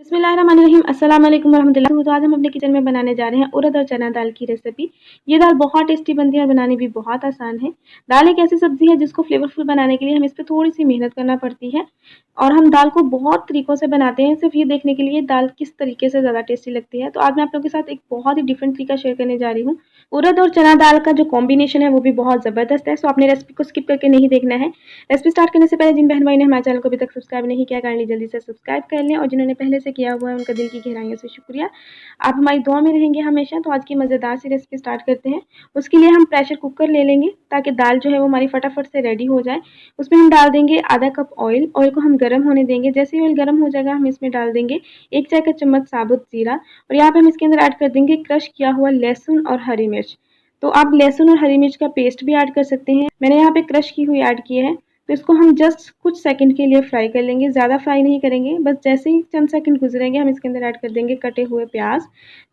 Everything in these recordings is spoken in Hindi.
बिस्मिल्लाहिर्रहमानिर्रहीम अस्सलाम वालेकुम वरहमतुल्लाह। तो आज हम अपने किचन में बनाने जा रहे हैं उड़द और चना दाल की रेसिपी। ये दाल बहुत टेस्टी बनती है और बनानी भी बहुत आसान है। दाल एक ऐसी सब्जी है जिसको फ्लेवरफुल बनाने के लिए हमें इस पे थोड़ी सी मेहनत करना पड़ती है और हम दाल को बहुत तरीक़ों से बनाते हैं सिर्फ ये देखने के लिए दाल किस तरीके से ज़्यादा टेस्टी लगती है। तो आज मैं आप लोगों के साथ एक बहुत ही डिफरेंट तरीका शेयर करने जा रही हूँ। उड़द और चना दाल का जो कॉम्बिनेशन है वो भी बहुत ज़बरदस्त है। सो आपने रेसिपी को स्किप करके नहीं देखना है। रेसिपी स्टार्ट करने से पहले जिन बहन भाई ने हमारे चैनल को अभी तक सब्सक्राइब नहीं किया काइंडली जल्दी से सब्सक्राइब कर लें और जिन्होंने पहले से किया हुआ है उनका दिल की गहराइयों से शुक्रिया। आप हमारी दुआ में रहेंगे हमेशा। तो आज की मज़ेदार सी रेसिपी स्टार्ट करते हैं। उसके लिए हम प्रेशर कुकर ले लेंगे ताकि दाल जो है वो हमारी फटाफट से रेडी हो जाए। उसमें हम डाल देंगे आधा कप ऑयल। ऑयल को हम गर्म होने देंगे। जैसे ही ऑयल गर्म हो जाएगा हम इसमें डाल देंगे 1 चाय का चम्मच साबुत ज़ीरा और यहाँ पे हम इसके अंदर ऐड कर देंगे क्रश किया हुआ लहसुन और हरी मिर्च। तो आप लहसुन और हरी मिर्च का पेस्ट भी ऐड कर सकते हैं। मैंने यहाँ पे क्रश की हुई ऐड की है। तो इसको हम जस्ट कुछ सेकंड के लिए फ्राई कर लेंगे, ज़्यादा फ्राई नहीं करेंगे। बस जैसे ही चंद सेकंड गुजरेंगे हम इसके अंदर ऐड कर देंगे कटे हुए प्याज।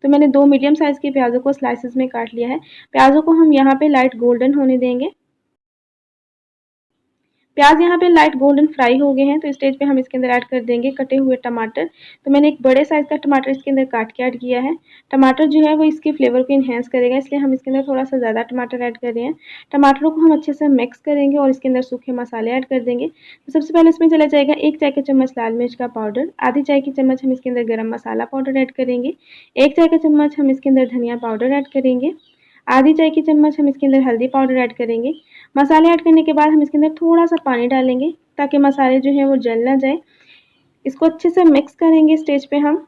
तो मैंने 2 मीडियम साइज़ के प्याज़ों को स्लाइसेस में काट लिया है। प्याज़ों को हम यहाँ पे लाइट गोल्डन होने देंगे। प्याज यहाँ पे लाइट गोल्डन फ्राई हो गए हैं। तो स्टेज पे हम इसके अंदर ऐड कर देंगे कटे हुए टमाटर। तो मैंने एक बड़े साइज़ का टमाटर इसके अंदर काट के ऐड किया है। टमाटर जो है वो इसके फ्लेवर को इन्हेंस करेगा, इसलिए हम इसके अंदर थोड़ा सा ज़्यादा टमाटर ऐड कर रहे हैं। टमाटरों को हम अच्छे से मिक्स करेंगे और इसके अंदर सूखे मसाले ऐड कर देंगे। तो सबसे पहले इसमें चला जाएगा 1 चाय का चम्मच लाल मिर्च का पाउडर, आधी चाय की चम्मच हम इसके अंदर गरम मसाला पाउडर ऐड करेंगे, 1 चाय का चम्मच हम इसके अंदर धनिया पाउडर ऐड करेंगे, आधी चाय की चम्मच हम इसके अंदर हल्दी पाउडर ऐड करेंगे। मसाले ऐड करने के बाद हम इसके अंदर थोड़ा-सा पानी डालेंगे ताकि मसाले जो हैं वो जल ना जाए। इसको अच्छे से मिक्स करेंगे स्टेज पे हम।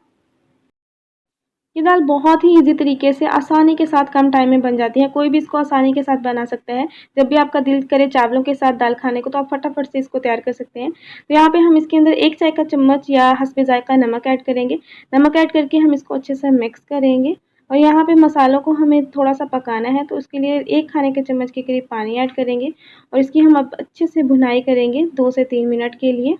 ये दाल बहुत ही ईज़ी तरीके से आसानी के साथ कम टाइम में बन जाती है। कोई भी इसको आसानी के साथ बना सकता है। जब भी आपका दिल करे चावलों के साथ दाल खाने को तो आप फटाफट से इसको तैयार कर सकते हैं। तो यहाँ पे हम इसके अंदर 1 चाय का चम्मच या हस्बे ज़ायक़ा नमक ऐड करेंगे। नमक ऐड करके हम इसको अच्छे से मिक्स करेंगे और यहाँ पे मसालों को हमें थोड़ा-सा पकाना है। तो उसके लिए 1 खाने के चम्मच के करीब पानी ऐड करेंगे और इसकी हम अब अच्छे से भुनाई करेंगे 2 से 3 मिनट के लिए।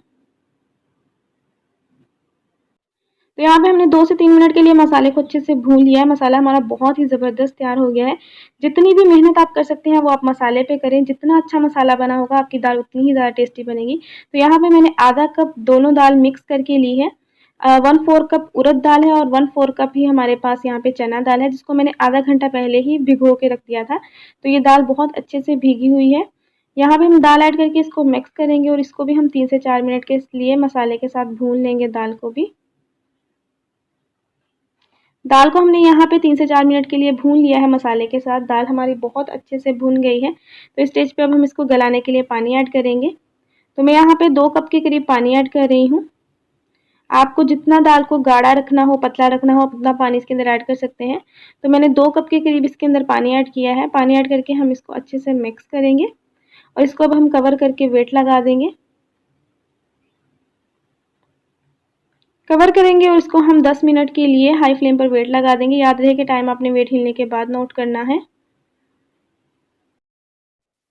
तो यहाँ पे हमने 2 से 3 मिनट के लिए मसाले को अच्छे से भून लिया है। मसाला हमारा बहुत ही ज़बरदस्त तैयार हो गया है। जितनी भी मेहनत आप कर सकते हैं वो आप मसाले पे करें। जितना अच्छा मसाला बना होगा आपकी दाल उतनी ही ज़्यादा टेस्टी बनेगी। तो यहाँ पे मैंने आधा कप दोनों दाल मिक्स करके ली है। 1/4 कप उड़द दाल है और 1/4 कप ही हमारे पास यहाँ पे चना दाल है जिसको मैंने आधा घंटा पहले ही भिगो के रख दिया था। तो ये दाल बहुत अच्छे से भीगी हुई है। यहाँ पे हम दाल ऐड करके इसको मिक्स करेंगे और इसको भी हम 3 से 4 मिनट के लिए मसाले के साथ भून लेंगे दाल को भी। दाल को हमने यहाँ पे 3 से 4 मिनट के लिए भून लिया है मसाले के साथ। दाल हमारी बहुत अच्छे से भुन गई है। तो स्टेज पे अब हम इसको गलाने के लिए पानी ऐड करेंगे। तो मैं यहाँ पे 2 कप के करीब पानी ऐड कर रही हूँ। आपको जितना दाल को गाढ़ा रखना हो, पतला रखना हो, आप उतना पानी इसके अंदर ऐड कर सकते हैं। तो मैंने 2 कप के करीब इसके अंदर पानी ऐड किया है। पानी ऐड करके हम इसको अच्छे से मिक्स करेंगे और इसको अब हम कवर करके वेट लगा देंगे। कवर करेंगे और इसको हम 10 मिनट के लिए हाई फ्लेम पर वेट लगा देंगे। याद रहे कि टाइम आपने वेट हिलने के बाद नोट करना है।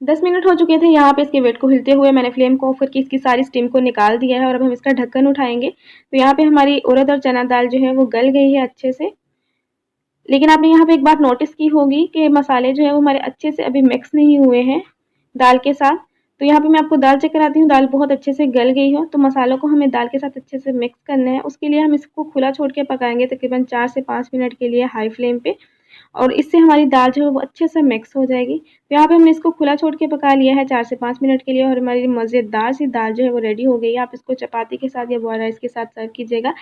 10 मिनट हो चुके थे। यहाँ पे इसके वेट को हिलते हुए मैंने फ्लेम को ऑफ करके इसकी सारी स्टीम को निकाल दिया है और अब हम इसका ढक्कन उठाएंगे। तो यहाँ पे हमारी उड़द और चना दाल जो है वो गल गई है अच्छे से। लेकिन आपने यहाँ पे एक बात नोटिस की होगी कि मसाले जो है वो हमारे अच्छे से अभी मिक्स नहीं हुए हैं दाल के साथ। तो यहाँ पे मैं आपको दाल चेक कराती हूँ। दाल बहुत अच्छे से गल गई है। तो मसालों को हमें दाल के साथ अच्छे से मिक्स करना है। उसके लिए हम इसको खुला छोड़ के पकाएंगे तकरीबन 4 से 5 मिनट के लिए हाई फ्लेम पे और इससे हमारी दाल जो है वो अच्छे से मिक्स हो जाएगी। तो यहाँ पे हमने इसको खुला छोड़ के पका लिया है 4 से 5 मिनट के लिए और हमारी मज़ेदार सी दाल जो है वो रेडी हो गई है। आप इसको चपाती के साथ या बॉयल राइस के साथ सर्व कीजिएगा,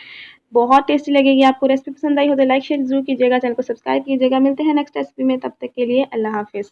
बहुत टेस्टी लगेगी। आपको रेसिपी पसंद आई हो तो लाइक शेयर ज़रूर कीजिएगा, चैनल को सब्सक्राइब कीजिएगा। मिलते हैं नेक्स्ट रेसिपी में, तब तक के लिए अल्लाह हाफ़िज़।